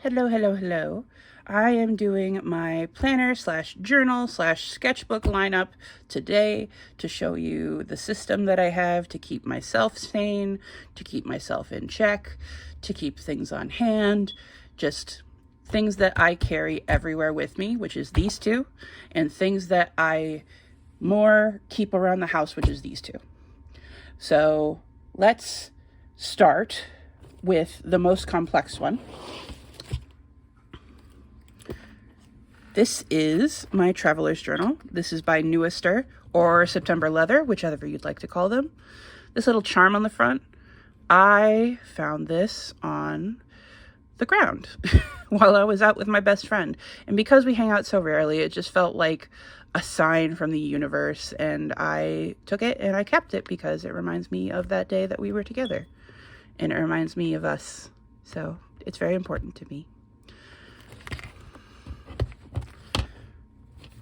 Hello, hello, hello. I am doing my planner slash journal slash sketchbook lineup today to show you the system that I have to keep myself sane, to keep myself in check, to keep things on hand, just things that I carry everywhere with me, which is these two, and things that I more keep around the house, which is these two. So let's start with the most complex one. This is my traveler's journal. This is by Newister or September Leather, whichever you'd like to call them. This little charm on the front, I found this on the ground while I was out with my best friend. And because we hang out so rarely, it just felt like a sign from the universe. And I took it and I kept it because it reminds me of that day that we were together. And it reminds me of us. So it's very important to me.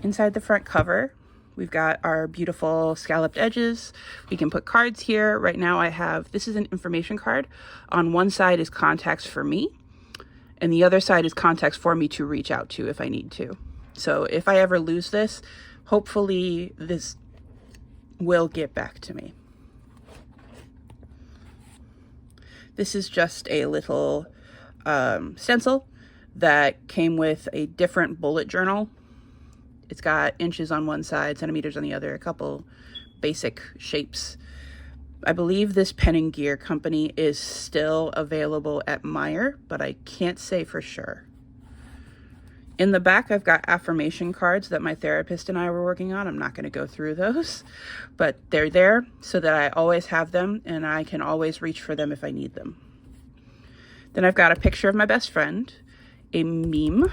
Inside the front cover, we've got our beautiful scalloped edges. We can put cards here. Right now I have, this is an information card. On one side is contacts for me, and the other side is contacts for me to reach out to if I need to. So if I ever lose this, hopefully this will get back to me. This is just a little stencil that came with a different bullet journal. It's got inches on one side, centimeters on the other, a couple basic shapes. I believe this Pen and Gear company is still available at Meijer, but I can't say for sure. In the back, I've got affirmation cards that my therapist and I were working on. I'm not going to go through those, but they're there so that I always have them and I can always reach for them if I need them. Then I've got a picture of my best friend, a meme,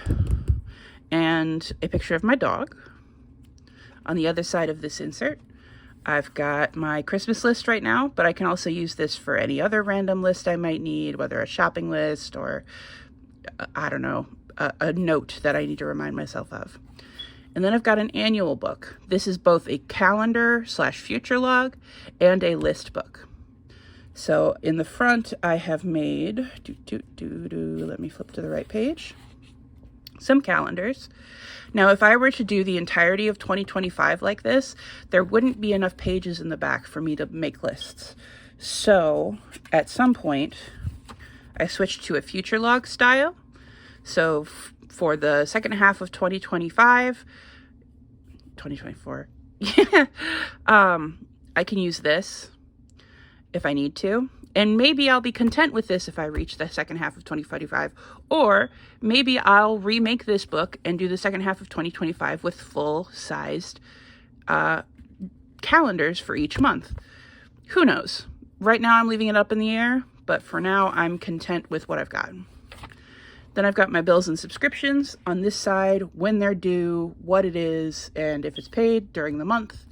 and a picture of my dog. On the other side of this insert, I've got my Christmas list right now, but I can also use this for any other random list I might need, whether a shopping list or, I don't know, a note that I need to remind myself of. And then I've got an annual book. This is both a calendar slash future log and a list book. So in the front, I have made, let me flip to the right page, some calendars. Now, if I were to do the entirety of 2025 like this, there wouldn't be enough pages in the back for me to make lists. So at some point, I switched to a future log style. So for the second half of 2024, I can use this if I need to. And maybe I'll be content with this if I reach the second half of 2025. Or maybe I'll remake this book and do the second half of 2025 with full-sized calendars for each month. Who knows? Right now I'm leaving it up in the air, but for now I'm content with what I've got. Then I've got my bills and subscriptions on this side, when they're due, what it is, and if it's paid during the month.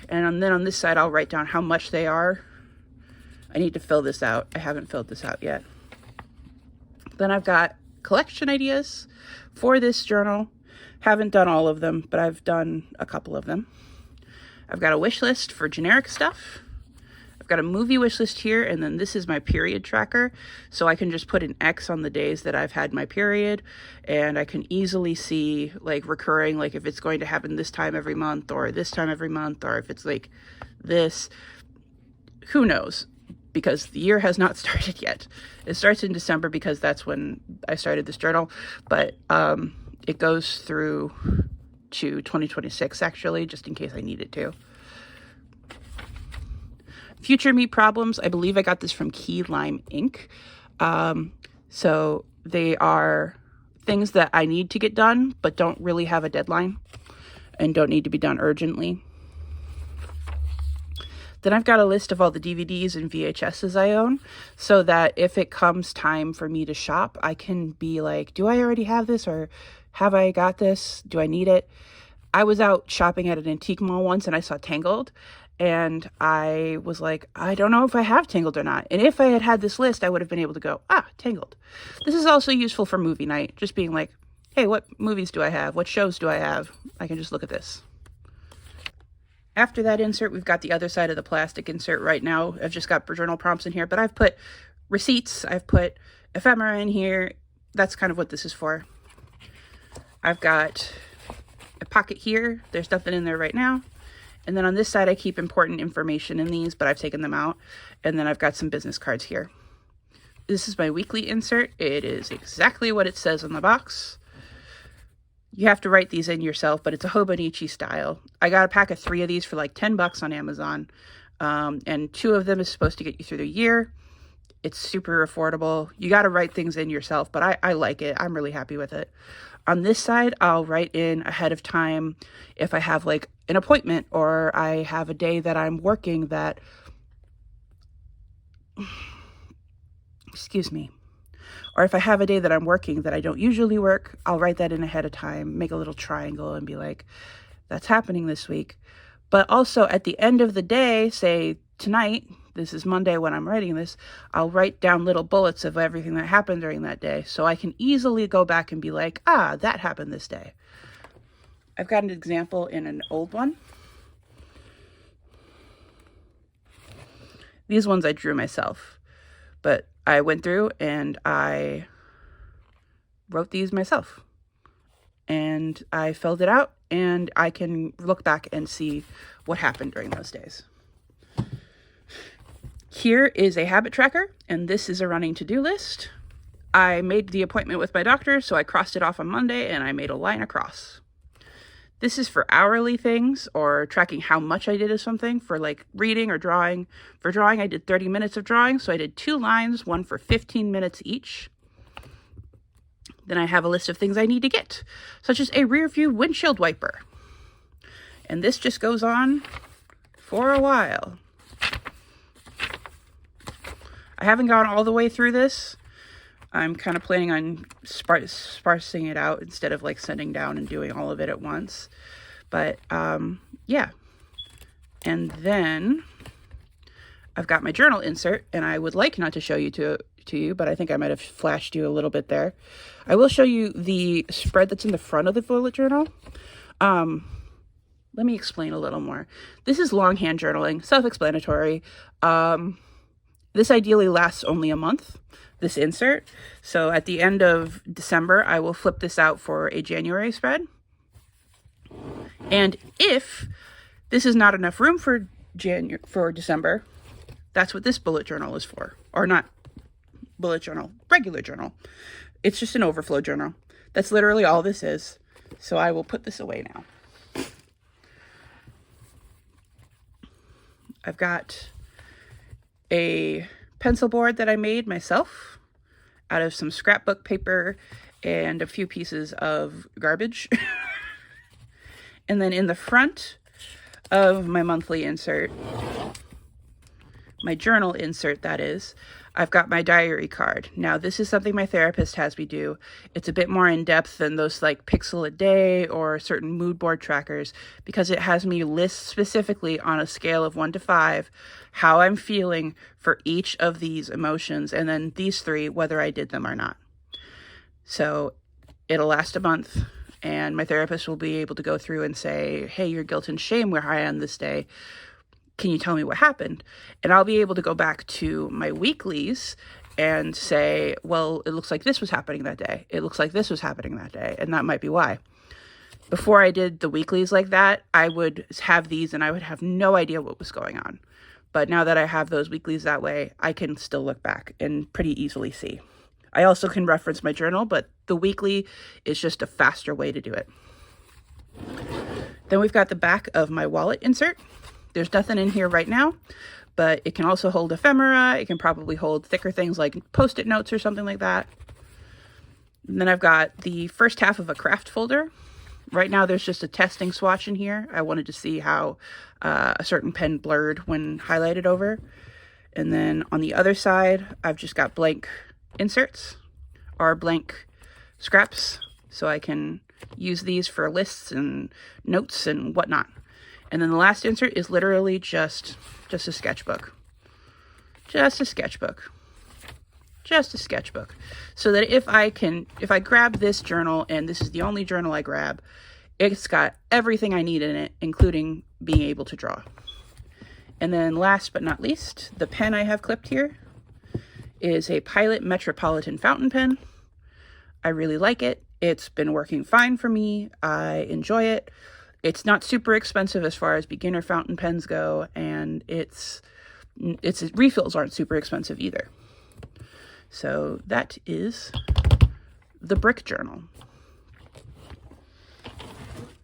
And then on this side I'll write down how much they are. I need to fill this out. I haven't filled this out yet. Then I've got collection ideas for this journal. Haven't done all of them, but I've done a couple of them. I've got a wish list for generic stuff. I've got a movie wish list here, and then this is my period tracker. So I can just put an X on the days that I've had my period, and I can easily see like recurring, like if it's going to happen this time every month or this time every month, or if it's like this, who knows? Because the year has not started yet. It starts in December because that's when I started this journal, but it goes through to 2026 actually, just in case I need it to. Future me problems, I believe I got this from Key Lime Ink. So they are things that I need to get done, but don't really have a deadline and don't need to be done urgently. Then I've got a list of all the DVDs and VHSs I own so that if it comes time for me to shop, I can be like, do I already have this, or have I got this? Do I need it? I was out shopping at an antique mall once and I saw Tangled, and I was like, I don't know if I have Tangled or not. And if I had had this list, I would have been able to go, Tangled. This is also useful for movie night, just being like, hey, what movies do I have? What shows do I have? I can just look at this. After that insert, we've got the other side of the plastic insert right now. I've just got journal prompts in here, but I've put receipts, I've put ephemera in here, that's kind of what this is for. I've got a pocket here. There's nothing in there right now. And then on this side, I keep important information in these, but I've taken them out. And then I've got some business cards here. This is my weekly insert. It is exactly what it says on the box. You have to write these in yourself, but it's a Hobonichi style. I got a pack of 3 of these for like 10 bucks on Amazon. And 2 of them is supposed to get you through the year. It's super affordable. You got to write things in yourself, but I like it. I'm really happy with it. On this side, I'll write in ahead of time if I have like an appointment or I have a day that I'm working that, excuse me, or if I have a day that I'm working that I don't usually work, I'll write that in ahead of time, make a little triangle and be like, that's happening this week. But also at the end of the day, say tonight, this is Monday when I'm writing this, I'll write down little bullets of everything that happened during that day. So I can easily go back and be like, ah, that happened this day. I've got an example in an old one. These ones I drew myself, but I went through and I wrote these myself. And I filled it out and I can look back and see what happened during those days. Here is a habit tracker, and this is a running to-do list. I made the appointment with my doctor, so I crossed it off on Monday, and I made a line across. This is for hourly things, or tracking how much I did of something, for like reading or drawing. For drawing, I did 30 minutes of drawing, so I did 2 lines, one for 15 minutes each. Then I have a list of things I need to get, such as a rear view windshield wiper. And this just goes on for a while. I haven't gone all the way through this. I'm kind of planning on sparsing it out instead of like sitting down and doing all of it at once. But yeah. And then I've got my journal insert, and I would like not to show you to you, but I think I might have flashed you a little bit there. I will show you the spread that's in the front of the bullet journal. Let me explain a little more. This is longhand journaling, self-explanatory. This ideally lasts only a month, this insert. So at the end of December, I will flip this out for a January spread. And if this is not enough room for December, that's what this bullet journal is for. Or not bullet journal, regular journal. It's just an overflow journal. That's literally all this is. So I will put this away now. I've got a pencil board that I made myself out of some scrapbook paper and a few pieces of garbage. And then in the front of my monthly insert, my journal insert that is, I've got my diary card. Now, this is something my therapist has me do. It's a bit more in depth than those like pixel a day or certain mood board trackers, because it has me list specifically on a scale of 1 to 5 how I'm feeling for each of these emotions, and then these 3, whether I did them or not. So it'll last a month, and my therapist will be able to go through and say, hey, your guilt and shame were high on this day. Can you tell me what happened? And I'll be able to go back to my weeklies and say, well, it looks like this was happening that day. It looks like this was happening that day. And that might be why. Before I did the weeklies like that, I would have these and I would have no idea what was going on. But now that I have those weeklies that way, I can still look back and pretty easily see. I also can reference my journal, but the weekly is just a faster way to do it. Then we've got the back of my wallet insert. There's nothing in here right now, but it can also hold ephemera. It can probably hold thicker things like Post-it notes or something like that. And then I've got the first half of a craft folder. Right now there's just a testing swatch in here. I wanted to see how a certain pen blurred when highlighted over. And then on the other side, I've just got blank inserts or blank scraps, so I can use these for lists and notes and whatnot. And then the last insert is literally just a sketchbook. Just a sketchbook. Just a sketchbook. So that if I grab this journal, and this is the only journal I grab, it's got everything I need in it, including being able to draw. And then last but not least, the pen I have clipped here is a Pilot Metropolitan fountain pen. I really like it. It's been working fine for me. I enjoy it. It's not super expensive as far as beginner fountain pens go, and its refills aren't super expensive either. So that is the brick journal.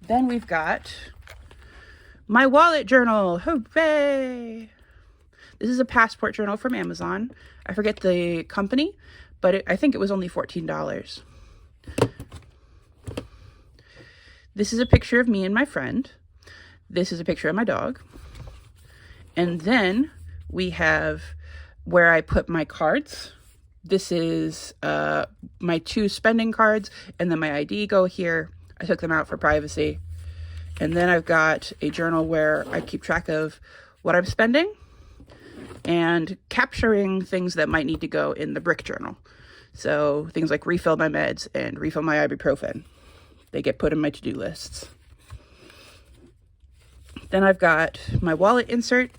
Then we've got my wallet journal. Hooray! This is a passport journal from Amazon. I forget the company, but I think it was only $14. This is a picture of me and my friend. This is a picture of my dog. And then we have where I put my cards. This is my 2 spending cards, and then my ID go here. I took them out for privacy. And then I've got a journal where I keep track of what I'm spending and capturing things that might need to go in the brick journal. So things like refill my meds and refill my ibuprofen. They get put in my to-do lists. Then I've got my wallet insert.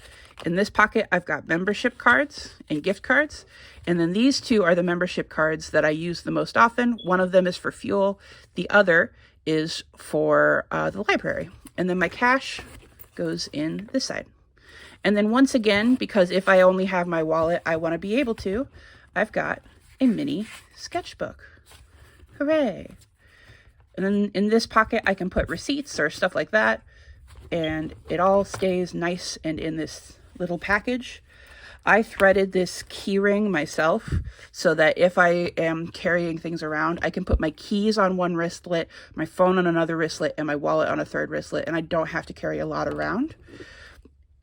In this pocket, I've got membership cards and gift cards. And then these 2 are the membership cards that I use the most often. One of them is for fuel. The other is for the library. And then my cash goes in this side. And then once again, because if I only have my wallet, I want to be able to, I've got a mini sketchbook. Hooray! And then in this pocket, I can put receipts or stuff like that. And it all stays nice and in this little package. I threaded this key ring myself so that if I am carrying things around, I can put my keys on one wristlet, my phone on another wristlet, and my wallet on a third wristlet, and I don't have to carry a lot around.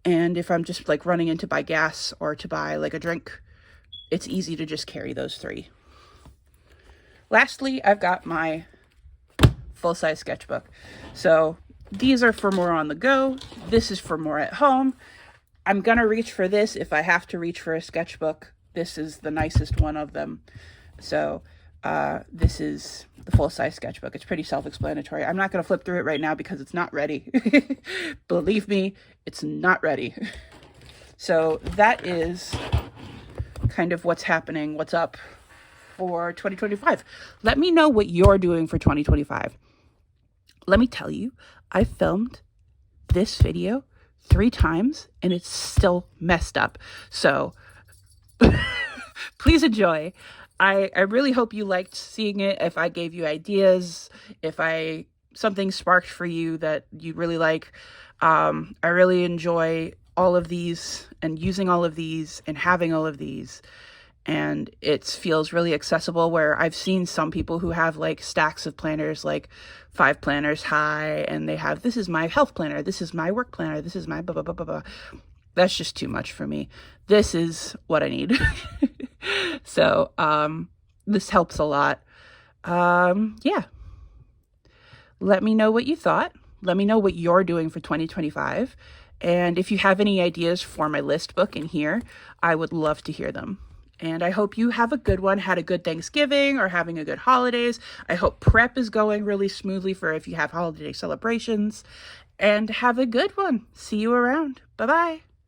And if I'm just like running in to buy gas or to buy like a drink, it's easy to just carry those 3. Lastly, I've got my full-size sketchbook. So these are for more on the go. This is for more at home. I'm gonna reach for this if I have to reach for a sketchbook. This is the nicest one of them. So this is the full-size sketchbook. It's pretty self-explanatory. I'm not gonna flip through it right now because it's not ready. Believe me, it's not ready. So that is kind of what's happening, what's up for 2025. Let me know what you're doing for 2025. Let me tell you, I filmed this video 3 times and it's still messed up. So please enjoy. I really hope you liked seeing it. If I gave you ideas, if something sparked for you that you really like, I really enjoy all of these and using all of these and having all of these. And it feels really accessible, where I've seen some people who have like stacks of planners, like 5 planners high, and they have, this is my health planner, this is my work planner, this is my blah, blah, blah, blah, blah. That's just too much for me. This is what I need. So, this helps a lot. Yeah. Let me know what you thought. Let me know what you're doing for 2025. And if you have any ideas for my list book in here, I would love to hear them. And I hope you have a good one, had a good Thanksgiving or having a good holidays. I hope prep is going really smoothly for if you have holiday celebrations. And have a good one. See you around. Bye-bye.